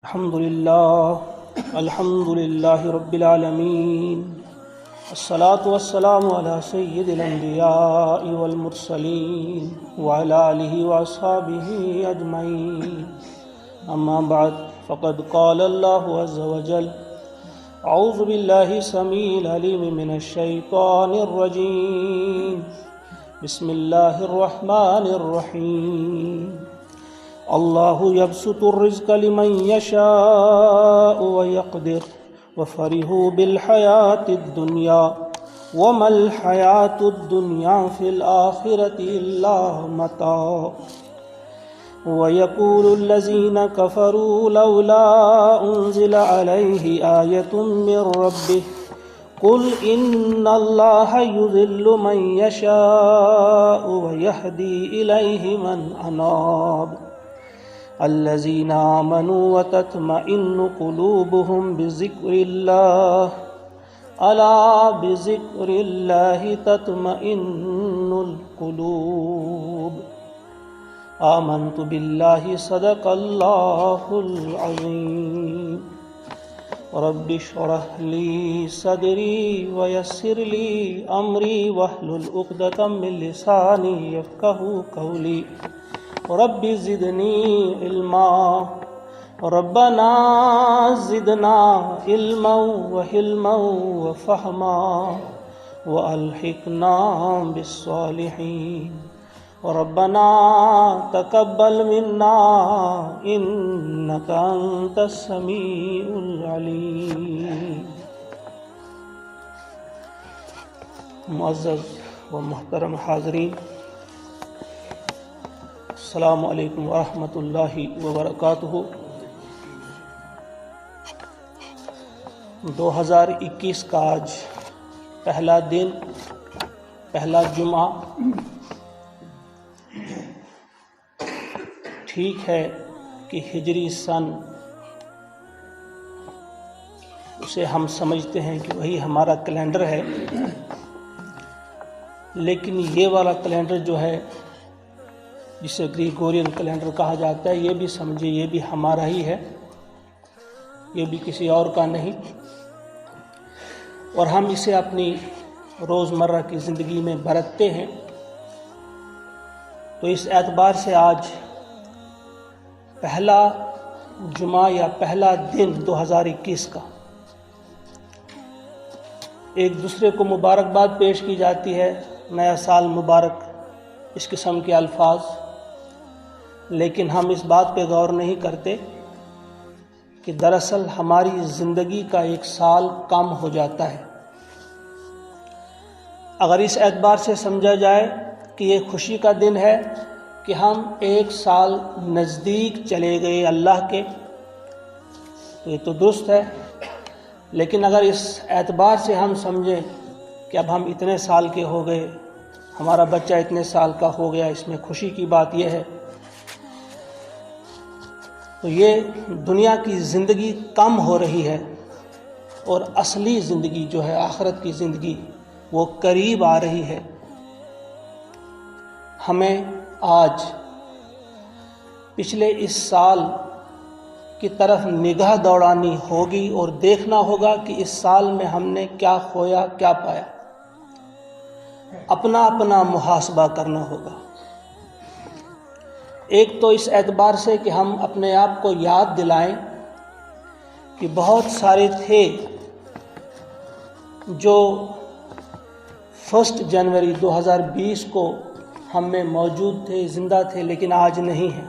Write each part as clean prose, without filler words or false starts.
الحمد لله رب العالمين، الصلاة والسلام على سيد الأنبياء والمرسلين وعلى آله وأصحابه أجمعين. أما بعد، فقد قال الله عز وجل: أعوذ بالله السميع العليم من الشيطان الرجيم، بسم الله الرحمن الرحيم. الله يبسط الرزق لمن يشاء ويقدر وفرحوا بالحياة الدنيا وما الحياة الدنيا في الآخرة إلا متاع. ويقول الذين كفروا لولا أنزل عليه آية من ربه قل إن الله يضل من يشاء ويهدي إليه من أناب. الذين آمنوا وتطمئن قلوبهم بذكر الله ألا بذكر الله تطمئن القلوب. آمنت بالله صدق الله العظيم. رب اشرح لي صدري ويسر لي أمري واحلل عقدة من لساني يفقهوا قولي. رب زدنی علما، ربنا زدنا علما وحلما وفہما والحقنا بالصالحین. ربنا تقبل منا انک انت السمیع العلیم. معزز و محترم حاضرین، السلام علیکم ورحمۃ اللہ وبرکاتہ. 2021 کا آج پہلا دن، پہلا جمعہ. ٹھیک ہے کہ ہجری سن اسے ہم سمجھتے ہیں کہ وہی ہمارا کیلنڈر ہے، لیکن یہ والا کیلنڈر جو ہے جسے گریگورین کیلنڈر کہا جاتا ہے، یہ بھی سمجھے یہ بھی ہمارا ہی ہے، یہ بھی کسی اور کا نہیں. اور ہم اسے اپنی روزمرہ کی زندگی میں برتتے ہیں. تو اس اعتبار سے آج پہلا جمعہ یا پہلا دن 2021 کا ایک دوسرے کو مبارکباد پیش کی جاتی ہے، نیا سال مبارک، اس قسم کے الفاظ. لیکن ہم اس بات پہ غور نہیں کرتے کہ دراصل ہماری زندگی کا ایک سال کم ہو جاتا ہے. اگر اس اعتبار سے سمجھا جائے کہ یہ خوشی کا دن ہے کہ ہم ایک سال نزدیک چلے گئے اللہ کے، تو یہ تو درست ہے. لیکن اگر اس اعتبار سے ہم سمجھیں کہ اب ہم اتنے سال کے ہو گئے، ہمارا بچہ اتنے سال کا ہو گیا، اس میں خوشی کی بات یہ ہے، تو یہ دنیا کی زندگی کم ہو رہی ہے اور اصلی زندگی جو ہے آخرت کی زندگی وہ قریب آ رہی ہے. ہمیں آج پچھلے اس سال کی طرف نگاہ دوڑانی ہوگی اور دیکھنا ہوگا کہ اس سال میں ہم نے کیا کھویا کیا پایا. اپنا اپنا محاسبہ کرنا ہوگا. ایک تو اس اعتبار سے کہ ہم اپنے آپ کو یاد دلائیں کہ بہت سارے تھے جو 1 جنوری 2020 کو ہم میں موجود تھے، زندہ تھے، لیکن آج نہیں ہیں.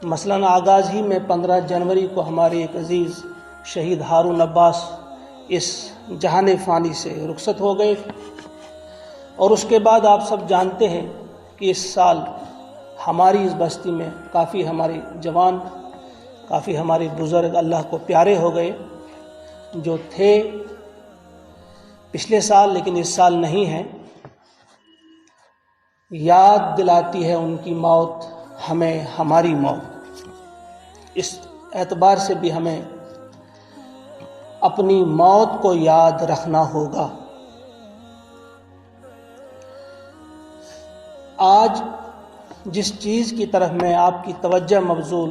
مثلاً آغاز ہی میں 15 جنوری کو ہمارے ایک عزیز شہید ہارون عباس اس جہان فانی سے رخصت ہو گئے. اور اس کے بعد آپ سب جانتے ہیں کہ اس سال ہماری اس بستی میں کافی ہمارے جوان، کافی ہمارے بزرگ اللہ کو پیارے ہو گئے، جو تھے پچھلے سال لیکن اس سال نہیں ہیں. یاد دلاتی ہے ان کی موت ہمیں ہماری موت. اس اعتبار سے بھی ہمیں اپنی موت کو یاد رکھنا ہوگا. آج جس چیز کی طرف میں آپ کی توجہ مبذول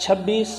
26,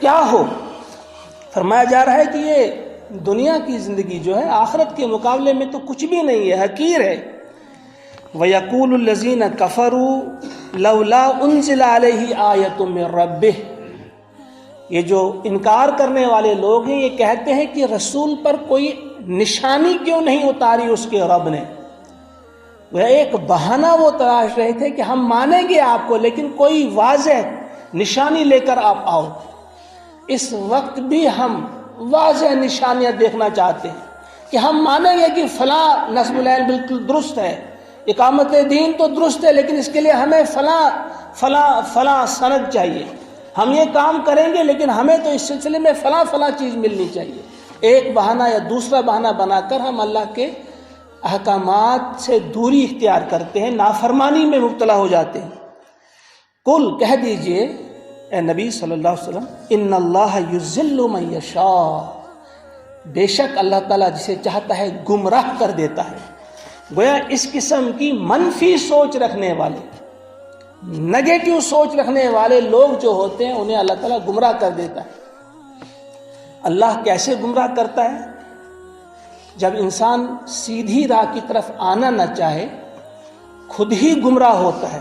کیا ہو. فرمایا جا رہا ہے کہ یہ دنیا کی زندگی جو ہے آخرت کے مقابلے میں تو کچھ بھی نہیں ہے، حقیر ہے. وَيَقُولُ الَّذِينَ كَفَرُوا لَوْلَا أُنزِلَ عَلَيْهِ آيَةٌ مِّن رَبِّهِ. یہ جو انکار کرنے والے لوگ ہیں یہ کہتے ہیں کہ رسول پر کوئی نشانی کیوں نہیں اتاری اس کے رب نے. وہ ایک بہانہ وہ تلاش رہے تھے کہ ہم مانیں گے آپ کو، لیکن کوئی واضح نشانی لے کر آپ آؤ. اس وقت بھی ہم واضح نشانیاں دیکھنا چاہتے ہیں کہ ہم مانیں گے کہ فلاں نصب العین بالکل درست ہے، اقامت دین تو درست ہے، لیکن اس کے لیے ہمیں فلاں فلاں فلاں سند چاہیے. ہم یہ کام کریں گے لیکن ہمیں تو اس سلسلے میں فلاں فلاں چیز ملنی چاہیے. ایک بہانہ یا دوسرا بہانہ بنا کر ہم اللہ کے احکامات سے دوری اختیار کرتے ہیں، نافرمانی میں مبتلا ہو جاتے ہیں. قل کہہ دیجئے اے نبی صلی اللہ علیہ وسلم، ان اللہ یضل من یشاء، بے شک اللہ تعالیٰ جسے چاہتا ہے گمراہ کر دیتا ہے. گویا اس قسم کی منفی سوچ رکھنے والے، نگیٹو سوچ رکھنے والے لوگ جو ہوتے ہیں انہیں اللہ تعالیٰ گمراہ کر دیتا ہے. اللہ کیسے گمراہ کرتا ہے؟ جب انسان سیدھی راہ کی طرف آنا نہ چاہے خود ہی گمراہ ہوتا ہے.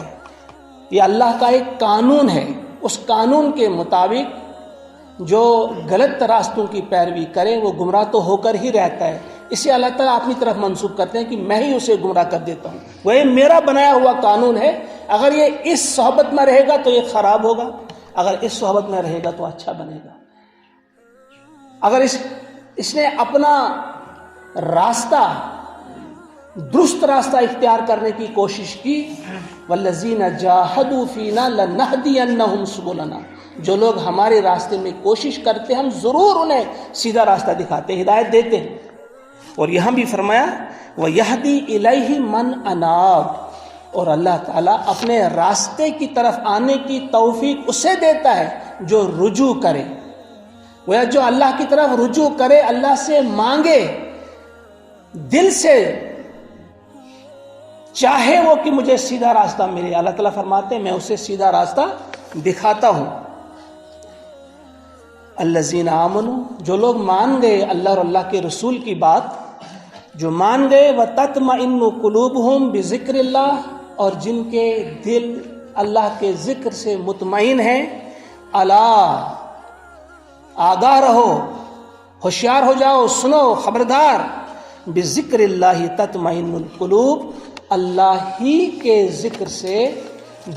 یہ اللہ کا ایک قانون ہے، اس قانون کے مطابق جو غلط راستوں کی پیروی کرے وہ گمراہ تو ہو کر ہی رہتا ہے. اسے اللہ تعالیٰ اپنی طرف منسوب کرتے ہیں کہ میں ہی اسے گمراہ کر دیتا ہوں. وہ یہ میرا بنایا ہوا قانون ہے، اگر یہ اس صحبت میں رہے گا تو یہ خراب ہوگا، اگر اس صحبت میں رہے گا تو اچھا بنے گا. اگر اس نے اپنا راستہ درست راستہ اختیار کرنے کی کوشش کی، والذین جاہدوا فینا لنہدینہم سبلنا، جو لوگ ہمارے راستے میں کوشش کرتے ہم ضرور انہیں سیدھا راستہ دکھاتے، ہدایت دیتے ہیں. اور یہاں بھی فرمایا وَيَهْدِي إِلَيْهِ مَنْ أَنَابَ، اور اللہ تعالیٰ اپنے راستے کی طرف آنے کی توفیق اسے دیتا ہے جو رجوع کرے. وہ جو اللہ کی طرف رجوع کرے، اللہ سے مانگے، دل سے چاہے وہ کہ مجھے سیدھا راستہ ملے، اللہ تعالیٰ فرماتے ہیں میں اسے سیدھا راستہ دکھاتا ہوں. الذین آمنوا، جو لوگ مان گئے اللہ اور اللہ کے رسول کی بات، جو مان گئے، وتطمئن قلوبہم بذکر اللہ، اور جن کے دل اللہ کے ذکر سے مطمئن ہیں. الا، آگاہ رہو، ہوشیار ہو جاؤ، سنو، خبردار. بذکر اللہ تطمئن القلوب، اللہ ہی کے ذکر سے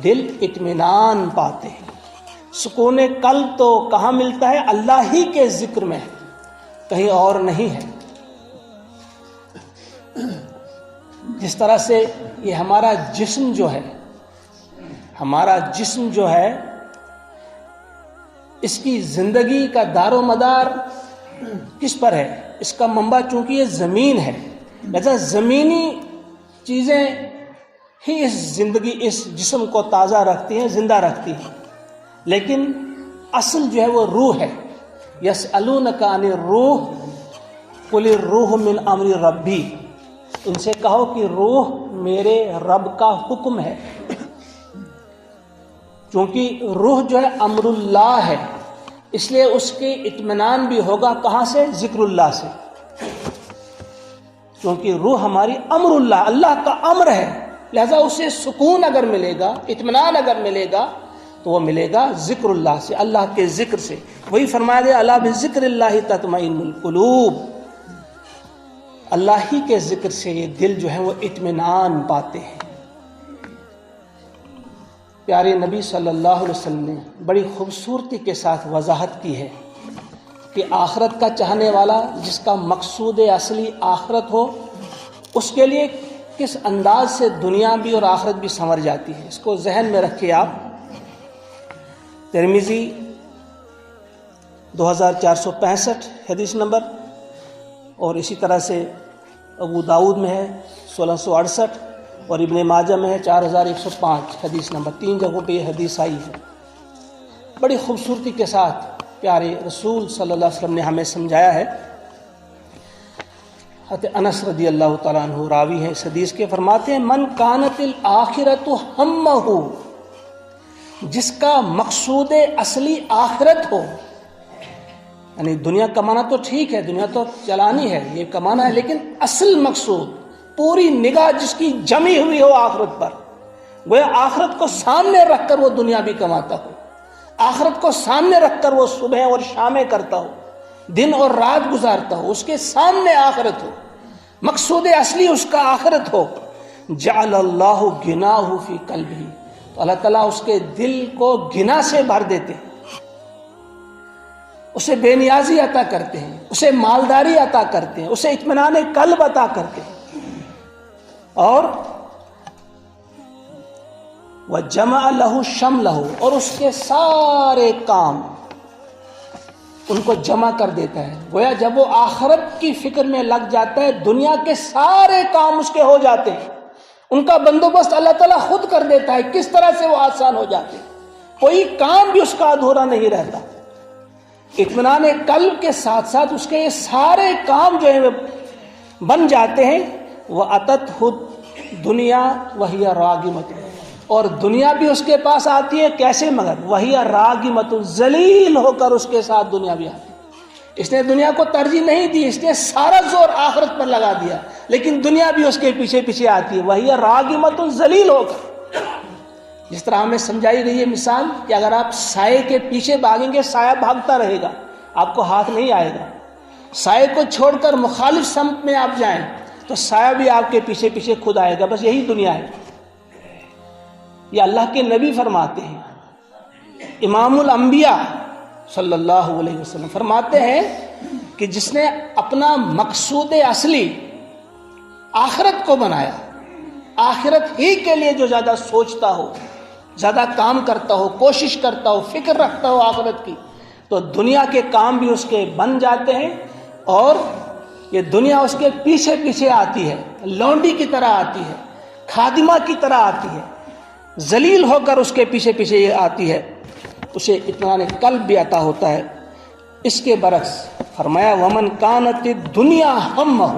دل اطمینان پاتے ہیں. سکون قلب تو کہاں ملتا ہے؟ اللہ ہی کے ذکر میں، کہیں اور نہیں ہے. جس طرح سے یہ ہمارا جسم جو ہے اس کی زندگی کا دار و مدار کس پر ہے؟ اس کا منبع چونکہ یہ زمین ہے، لہذا زمینی چیزیں ہی اس جسم کو تازہ رکھتی ہیں، زندہ رکھتی ہیں. لیکن اصل جو ہے وہ روح ہے. یسألونک عن الروح قل الروح من امر ربی، ان سے کہو کہ روح میرے رب کا حکم ہے. چونکہ روح جو ہے امر اللہ ہے، اس لیے اس کے اطمینان بھی ہوگا کہاں سے؟ ذکر اللہ سے. کیونکہ روح ہماری امر اللہ، اللہ کا امر ہے، لہذا اسے سکون اگر ملے گا، اطمینان اگر ملے گا تو وہ ملے گا ذکر اللہ سے، اللہ کے ذکر سے. وہی فرمایا گیا الا بذکر اللہ تطمئن القلوب، اللہ ہی کے ذکر سے یہ دل جو ہے وہ اطمینان پاتے ہیں. پیارے نبی صلی اللہ علیہ وسلم نے بڑی خوبصورتی کے ساتھ وضاحت کی ہے کہ آخرت کا چاہنے والا جس کا مقصود اصلی آخرت ہو، اس کے لیے کس انداز سے دنیا بھی اور آخرت بھی سنور جاتی ہے. اس کو ذہن میں رکھیں آپ. ترمذی 2465 حدیث نمبر، اور اسی طرح سے ابو داؤد میں ہے 1668، اور ابن ماجہ میں ہے 4105 حدیث نمبر. 3 جگہوں پہ یہ حدیث آئی ہے. بڑی خوبصورتی کے ساتھ پیارے رسول صلی اللہ علیہ وسلم نے ہمیں سمجھایا ہے. حضرت انس رضی اللہ تعالیٰ عنہ راوی ہیں اس حدیث کے، فرماتے ہیں من کانت الآخرۃ ہمہ، جس کا مقصود اصلی آخرت ہو، یعنی دنیا کمانا تو ٹھیک ہے، دنیا تو چلانی ہے، یہ کمانا ہے، لیکن اصل مقصود پوری نگاہ جس کی جمی ہوئی ہو آخرت پر، گویا آخرت کو سامنے رکھ کر وہ دنیا بھی کماتا ہو، آخرت کو سامنے رکھ کر وہ صبح اور شامیں کرتا ہو، دن اور رات گزارتا ہو، اس کے سامنے آخرت ہو، مقصود اصلی اس کا آخرت ہو. جعل اللہ غناہ فی قلبہ، تو اللہ تعالیٰ اس کے دل کو غنا سے بھر دیتے ہیں، اسے بے نیازی عطا کرتے ہیں، اسے مالداری عطا کرتے ہیں، اسے اطمینان قلب عطا کرتے ہیں. اور وَجَمَعَ لَهُ شَمْلَهُ، اور اس کے سارے کام ان کو جمع کر دیتا ہے. گویا جب وہ آخرت کی فکر میں لگ جاتا ہے، دنیا کے سارے کام اس کے ہو جاتے ہیں، ان کا بندوبست اللہ تعالیٰ خود کر دیتا ہے، کس طرح سے وہ آسان ہو جاتے ہیں، کوئی کام بھی اس کا ادھورا نہیں رہتا. اطمینان قلب کے ساتھ ساتھ اس کے یہ سارے کام جو ہیں بن جاتے ہیں. وَأَتَتْهُ دنیا وَهِيَ رَاغِمَةٌ، اور دنیا بھی اس کے پاس آتی ہے، کیسے؟ مگر وَهِيَ رَاغِمَةٌ، ذلیل ہو کر اس کے ساتھ دنیا بھی آتی ہے. اس نے دنیا کو ترجیح نہیں دی، اس نے سارا زور آخرت پر لگا دیا، لیکن دنیا بھی اس کے پیچھے پیچھے آتی ہے. وَهِيَ رَاغِمَةٌ، ذلیل ہو کر. جس طرح ہمیں سمجھائی گئی ہے مثال کہ اگر آپ سائے کے پیچھے بھاگیں گے، سایہ بھاگتا رہے گا، آپ کو ہاتھ نہیں آئے گا. سائے کو چھوڑ کر مخالف سمت میں آپ جائیں تو سایہ بھی آپ کے پیچھے پیچھے خود آئے گا. بس یہی دنیا ہے. یہ اللہ کے نبی فرماتے ہیں، امام الانبیاء صلی اللہ علیہ وسلم فرماتے ہیں کہ جس نے اپنا مقصود اصلی آخرت کو بنایا، آخرت ہی کے لیے جو زیادہ سوچتا ہو، زیادہ کام کرتا ہو، کوشش کرتا ہو، فکر رکھتا ہو آخرت کی، تو دنیا کے کام بھی اس کے بن جاتے ہیں، اور یہ دنیا اس کے پیچھے پیچھے آتی ہے، لونڈی کی طرح آتی ہے، خادمہ کی طرح آتی ہے، ذلیل ہو کر اس کے پیچھے پیچھے یہ آتی ہے. اسے اطمینان قلب بھی عطا ہوتا ہے. اس کے برعکس فرمایا ومن کانت الدنیا ہمہ،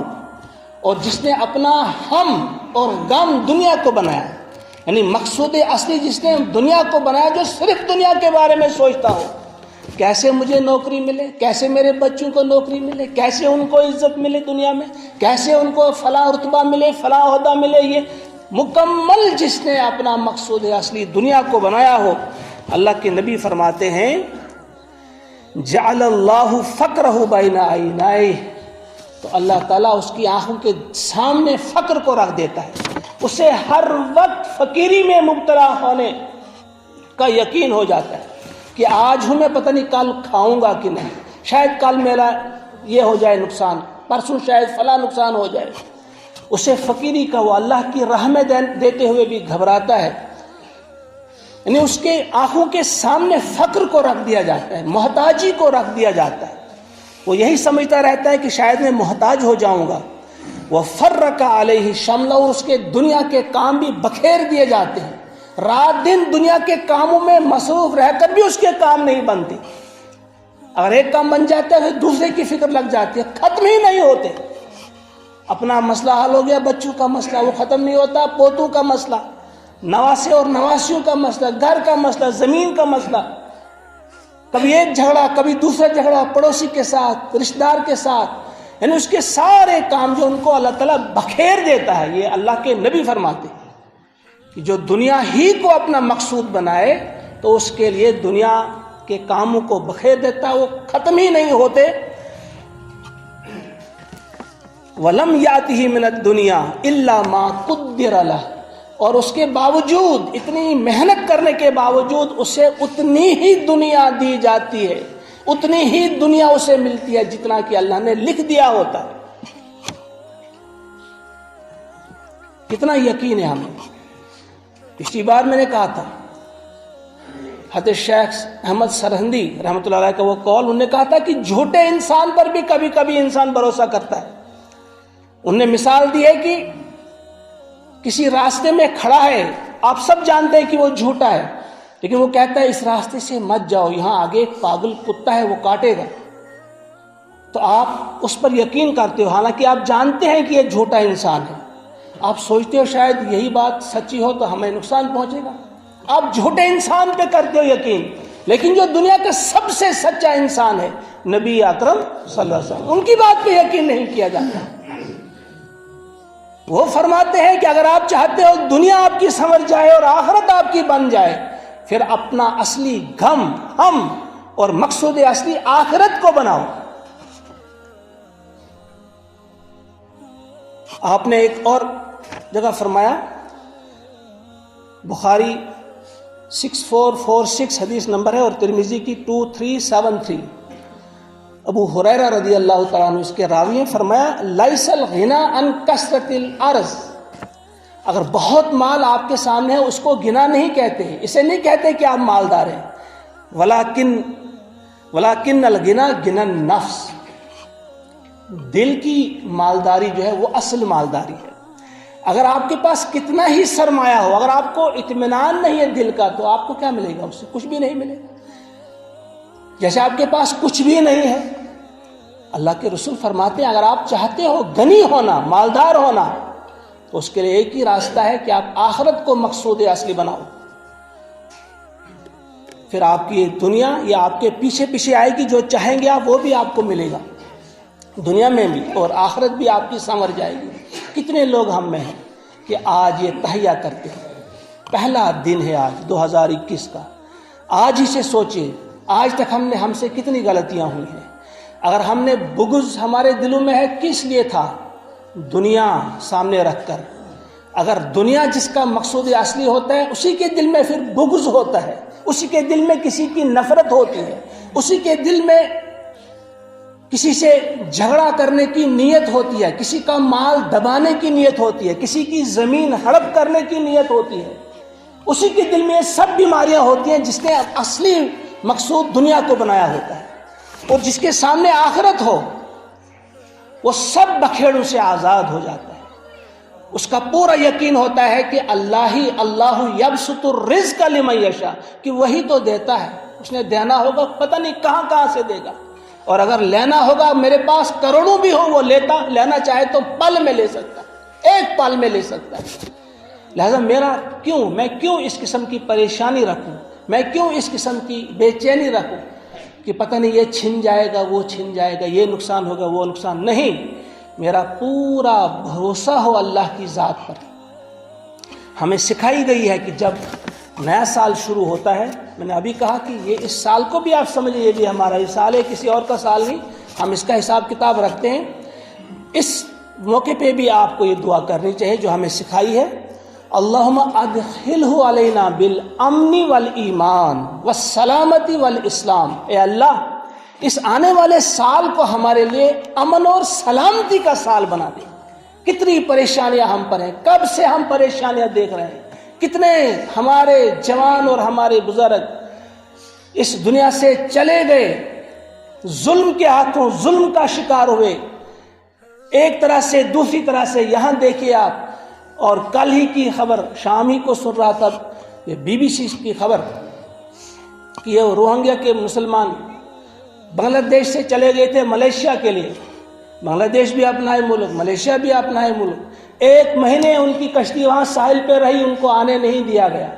اور جس نے اپنا ہم اور غم دنیا کو بنایا، یعنی مقصود اصلی جس نے دنیا کو بنایا، جو صرف دنیا کے بارے میں سوچتا ہو، کیسے مجھے نوکری ملے، کیسے میرے بچوں کو نوکری ملے، کیسے ان کو عزت ملے دنیا میں، کیسے ان کو فلاں رتبہ ملے، فلاں عہدہ ملے. یہ مکمل جس نے اپنا مقصود اصلی دنیا کو بنایا ہو، اللہ کے نبی فرماتے ہیں جعل اللہ فقرہ بین عینیہ، تو اللہ تعالیٰ اس کی آنکھوں کے سامنے فقر کو رکھ دیتا ہے، اسے ہر وقت فقیری میں مبتلا ہونے کا یقین ہو جاتا ہے کہ آج ہوں میں پتہ نہیں کل کھاؤں گا کہ نہیں، شاید کل میرا یہ ہو جائے نقصان، پرسوں شاید فلاں نقصان ہو جائے. اسے فقیری کا وہ اللہ کی راہ میں دیتے ہوئے بھی گھبراتا ہے. یعنی اس کے آنکھوں کے سامنے فقر کو رکھ دیا جاتا ہے، محتاجی کو رکھ دیا جاتا ہے. وہ یہی سمجھتا رہتا ہے کہ شاید میں محتاج ہو جاؤں گا. وَفَرَّقَ عَلَيْهِ شَمْلَهُ، اور اس کے دنیا کے کام بھی بکھیر دیے جاتے ہیں. رات دن دنیا کے کاموں میں مصروف رہ کر بھی اس کے کام نہیں بنتے. اگر ایک کام بن جاتا ہے دوسرے کی فکر لگ جاتی ہے، ختم ہی نہیں ہوتے. اپنا مسئلہ حل ہو گیا، بچوں کا مسئلہ وہ ختم نہیں ہوتا، پوتوں کا مسئلہ، نواسے اور نواسیوں کا مسئلہ، گھر کا مسئلہ، زمین کا مسئلہ، کبھی ایک جھگڑا کبھی دوسرا جھگڑا، پڑوسی کے ساتھ، رشتہ دار کے ساتھ، یعنی اس کے سارے کام جو ان کو اللہ تعالیٰ بکھیر دیتا ہے. یہ اللہ کے نبی فرماتے ہیں کہ جو دنیا ہی کو اپنا مقصود بنائے تو اس کے لیے دنیا کے کاموں کو بکھیر دیتا ہے، وہ ختم ہی نہیں ہوتے. وَلَمْ يَأْتِهِ مِنَ الدُّنْيَا إِلَّا مَا قُدِّرَ لَهُ، اور اس کے باوجود، اتنی محنت کرنے کے باوجود اسے اتنی ہی دنیا دی جاتی ہے، اتنی ہی دنیا اسے ملتی ہے جتنا کہ اللہ نے لکھ دیا ہوتا ہے. کتنا یقین ہے ہمیں. پچھلی بار میں نے کہا تھا، حضرت شیخ احمد سرہندی رحمۃ اللہ علیہ کا وہ قول، انہوں نے کہا تھا کہ جھوٹے انسان پر بھی کبھی کبھی انسان بھروسہ کرتا ہے. انہوں نے مثال دی ہے کہ کسی راستے میں کھڑا ہے، آپ سب جانتے ہیں کہ وہ جھوٹا ہے، لیکن وہ کہتا ہے اس راستے سے مت جاؤ، یہاں آگے ایک پاگل کتا ہے وہ کاٹے گا. تو آپ اس پر یقین کرتے ہو، حالانکہ آپ جانتے ہیں کہ یہ جھوٹا انسان ہے. آپ سوچتے ہو شاید یہی بات سچی ہو تو ہمیں نقصان پہنچے گا. آپ جھوٹے انسان پہ کرتے ہو یقین، لیکن جو دنیا کا سب سے سچا انسان ہے نبی اکرم صلی اللہ علیہ وسلم، ان کی بات پہ یقین نہیں کیا جاتا۔ وہ فرماتے ہیں کہ اگر آپ چاہتے ہو دنیا آپ کی سنور جائے اور آخرت آپ کی بن جائے، پھر اپنا اصلی ہم اور مقصود اصلی آخرت کو بناؤ۔ آپ نے ایک اور جگہ فرمایا، بخاری 6446 حدیث نمبر ہے اور ترمذی کی 2373، ابو ہریرہ رضی اللہ تعالیٰ عنہ اس کے راوی ہیں، فرمایا لیس الغنی عن کثرت الارض، اگر بہت مال آپ کے سامنے ہے اس کو گنا نہیں کہتے، اسے نہیں کہتے کہ آپ مالدار ہیں، ولیکن الغنی غنی النفس، دل کی مالداری جو ہے وہ اصل مالداری ہے۔ اگر آپ کے پاس کتنا ہی سرمایہ ہو، اگر آپ کو اطمینان نہیں ہے دل کا، تو آپ کو کیا ملے گا؟ اس سے کچھ بھی نہیں ملے گا۔ جیسے آپ کے پاس کچھ بھی نہیں ہے، اللہ کے رسول فرماتے ہیں اگر آپ چاہتے ہو غنی ہونا، مالدار ہونا، تو اس کے لیے ایک ہی راستہ ہے کہ آپ آخرت کو مقصود اصلی بناؤ، پھر آپ کی دنیا یا آپ کے پیچھے پیچھے آئے گی، جو چاہیں گے آپ وہ بھی آپ کو ملے گا، دنیا میں بھی اور آخرت بھی آپ کی سنور جائے گی۔ کتنے لوگ ہم میں ہیں کہ آج یہ تہیہ کرتے ہیں، پہلا دن ہے آج 2021 کا، آج ہی سے سوچیں آج تک ہم سے کتنی غلطیاں ہوئی ہیں۔ اگر ہم نے بغض ہمارے دلوں میں ہے، کس لیے تھا؟ دنیا سامنے رکھ کر۔ اگر دنیا جس کا مقصود اصلی ہوتا ہے، اسی کے دل میں پھر بغض ہوتا ہے، اسی کے دل میں کسی کی نفرت ہوتی ہے، اسی کے دل میں کسی سے جھگڑا کرنے کی نیت ہوتی ہے، کسی کا مال دبانے کی نیت ہوتی ہے، کسی کی زمین ہڑپ کرنے کی نیت ہوتی ہے، اسی کے دل میں یہ سب بیماریاں ہوتی ہیں جس نے اصلی مقصود دنیا کو بنایا ہوتا ہے۔ اور جس کے سامنے آخرت ہو، وہ سب بکھیڑوں سے آزاد ہو جاتا ہے، اس کا پورا یقین ہوتا ہے کہ اللہ یبسط الرزق لمن یشاء، کہ وہی تو دیتا ہے، اس نے دینا ہوگا پتہ نہیں کہاں سے دے گا، اور اگر لینا ہوگا میرے پاس کروڑوں بھی ہو، وہ لینا چاہے تو پل میں لے سکتا ہے، ایک پل میں لے سکتا ہے۔ لہذا میں کیوں اس قسم کی پریشانی رکھوں، میں کیوں اس قسم کی بے چینی رکھوں کہ پتہ نہیں یہ چھن جائے گا، وہ چھن جائے گا، یہ نقصان ہوگا، وہ نقصان نہیں۔ میرا پورا بھروسہ ہو اللہ کی ذات پر۔ ہمیں سکھائی گئی ہے کہ جب نیا سال شروع ہوتا ہے، میں نے ابھی کہا کہ یہ اس سال کو بھی آپ سمجھیں، یہ بھی ہمارا ہی سال ہے، کسی اور کا سال نہیں، ہم اس کا حساب کتاب رکھتے ہیں۔ اس موقع پہ بھی آپ کو یہ دعا کرنی چاہیے جو ہمیں سکھائی ہے، اللہم ادخلہ علینا بالامن والایمان والسلامتی والاسلام، اے اللہ اس آنے والے سال کو ہمارے لیے امن اور سلامتی کا سال بنا دے۔ کتنی پریشانیاں ہم پر ہیں، کب سے ہم پریشانیاں دیکھ رہے ہیں، کتنے ہمارے جوان اور ہمارے بزرگ اس دنیا سے چلے گئے، ظلم کے ہاتھوں ظلم کا شکار ہوئے، ایک طرح سے دوسری طرح سے۔ یہاں دیکھیے آپ، اور کل ہی کی خبر، شام ہی کو سن رہا تھا یہ BBC کی خبر کہ یہ روہنگیا کے مسلمان بنگلہ دیش سے چلے گئے تھے ملیشیا کے لیے، بنگلہ دیش بھی اپنا ہے ملک، ملیشیا بھی اپنا ہے ملک، 1 مہینے ان کی کشتی وہاں ساحل پہ رہی، ان کو آنے نہیں دیا گیا،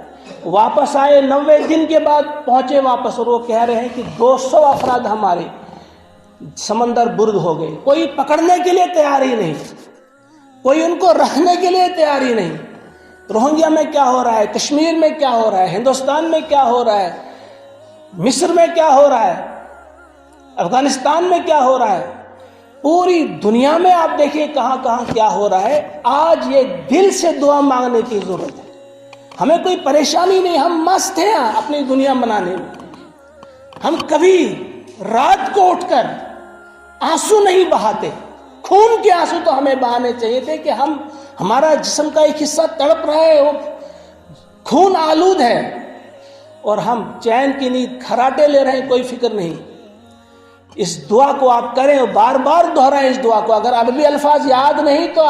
واپس آئے 90 دن کے بعد پہنچے واپس، اور وہ کہہ رہے ہیں کہ 200 افراد ہمارے سمندر برد ہو گئے، کوئی پکڑنے کے لیے تیار ہی نہیں، کوئی ان کو رکھنے کے لیے تیار ہی نہیں۔ روہنگیا میں کیا ہو رہا ہے، کشمیر میں کیا ہو رہا ہے، ہندوستان میں کیا ہو رہا ہے، مصر میں کیا ہو رہا ہے، افغانستان میں کیا ہو رہا ہے، پوری دنیا میں آپ دیکھیں کہاں کہاں کیا ہو رہا ہے۔ آج یہ دل سے دعا مانگنے کی ضرورت ہے، ہمیں کوئی پریشانی نہیں، ہم مست ہیں اپنی دنیا بنانے میں، ہم کبھی رات کو اٹھ کر آنسو نہیں بہاتے، خون کے آنسو تو ہمیں بہانے چاہیے تھے کہ ہمارا جسم کا ایک حصہ تڑپ رہا ہے، وہ خون آلود ہے، اور ہم چین کی نیند کھراٹے لے رہے ہیں، کوئی فکر نہیں۔ اس دعا کو آپ کریں اور بار بار دہرائیں اس دعا کو، اگر عربی الفاظ یاد نہیں تو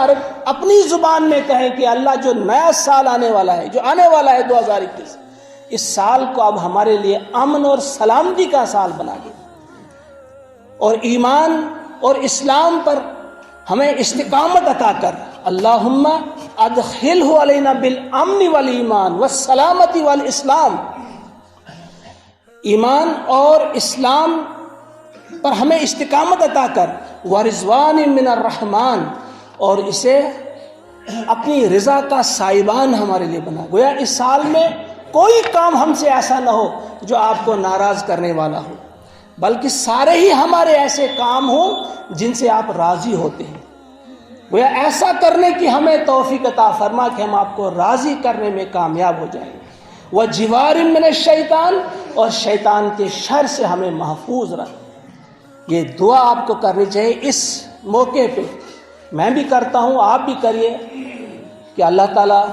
اپنی زبان میں کہیں کہ اللہ جو نیا سال آنے والا ہے، جو آنے والا ہے 2021، اس سال کو اب ہمارے لیے امن اور سلامتی کا سال بنا دے، اور ایمان اور اسلام پر ہمیں استقامت عطا کر۔ اللہم ادخلہ علینا بالامن والایمان والسلامتی والاسلام، ایمان اور اسلام پر ہمیں استقامت عطا کر، ورضوان من الرحمن، اور اسے اپنی رضا کا سائبان ہمارے لیے بنا۔ گویا اس سال میں کوئی کام ہم سے ایسا نہ ہو جو آپ کو ناراض کرنے والا ہو، بلکہ سارے ہی ہمارے ایسے کام ہوں جن سے آپ راضی ہوتے ہیں۔ گویا ایسا کرنے کی ہمیں توفیق عطا فرما کہ ہم آپ کو راضی کرنے میں کامیاب ہو جائیں۔ وَجِوَارٍ مِّنَ الشَّيْطَانِ، اور شیطان کے شر سے ہمیں محفوظ رکھ۔ یہ دعا آپ کو کرنی چاہیے اس موقع پہ، میں بھی کرتا ہوں، آپ بھی کریے کہ اللہ تعالیٰ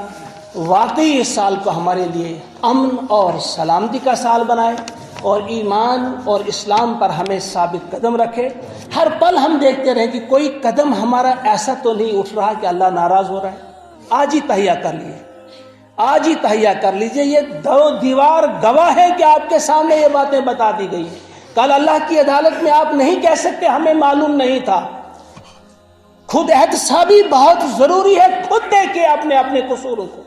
واقعی اس سال کو ہمارے لیے امن اور سلامتی کا سال بنائے، اور ایمان اور اسلام پر ہمیں ثابت قدم رکھے۔ ہر پل ہم دیکھتے رہیں کہ کوئی قدم ہمارا ایسا تو نہیں اٹھ رہا کہ اللہ ناراض ہو رہا ہے۔ آج ہی تہیہ کر لیجیے، آج ہی تہیہ کر لیجیے۔ یہ دو دیوار گواہ ہے کہ آپ کے سامنے یہ باتیں بتا دی گئی ہیں۔ کل اللہ کی عدالت میں آپ نہیں کہہ سکتے ہمیں معلوم نہیں تھا۔ خود احتسابی بہت ضروری ہے۔ خود دیکھیے اپنے اپنے قصوروں کو،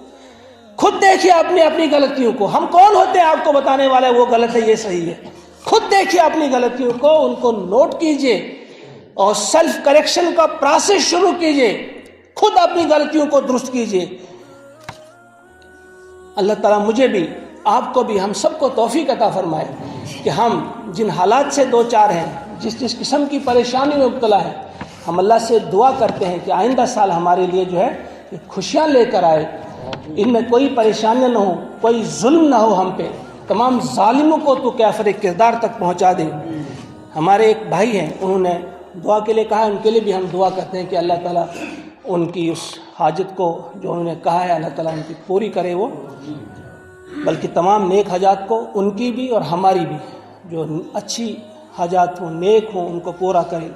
خود دیکھیے اپنی اپنی غلطیوں کو۔ ہم کون ہوتے ہیں آپ کو بتانے والے وہ غلط ہے یہ صحیح ہے؟ خود دیکھیے اپنی غلطیوں کو، ان کو نوٹ کیجئے اور سیلف کریکشن کا پروسیس شروع کیجئے۔ خود اپنی غلطیوں کو درست کیجئے۔ اللہ تعالیٰ مجھے بھی، آپ کو بھی، ہم سب کو توفیق عطا فرمائے کہ ہم جن حالات سے دو چار ہیں، جس قسم کی پریشانی میں مبتلا ہے، ہم اللہ سے دعا کرتے ہیں کہ آئندہ سال ہمارے لیے جو ہے خوشیاں لے کر آئے، ان میں کوئی پریشانیاں نہ ہو، کوئی ظلم نہ ہو ہم پہ، تمام ظالموں کو تو کافر کردار تک پہنچا دیں۔ ہمارے ایک بھائی ہیں، انہوں نے دعا کے لیے کہا ہے، ان کے لیے بھی ہم دعا کرتے ہیں کہ اللہ تعالیٰ ان کی اس حاجت کو جو انہوں نے کہا ہے اللہ تعالیٰ ان کی پوری کرے، وہ بلکہ تمام نیک حاجات کو، ان کی بھی اور ہماری بھی، جو اچھی حاجات ہوں، نیک ہوں، ان کو پورا کرے۔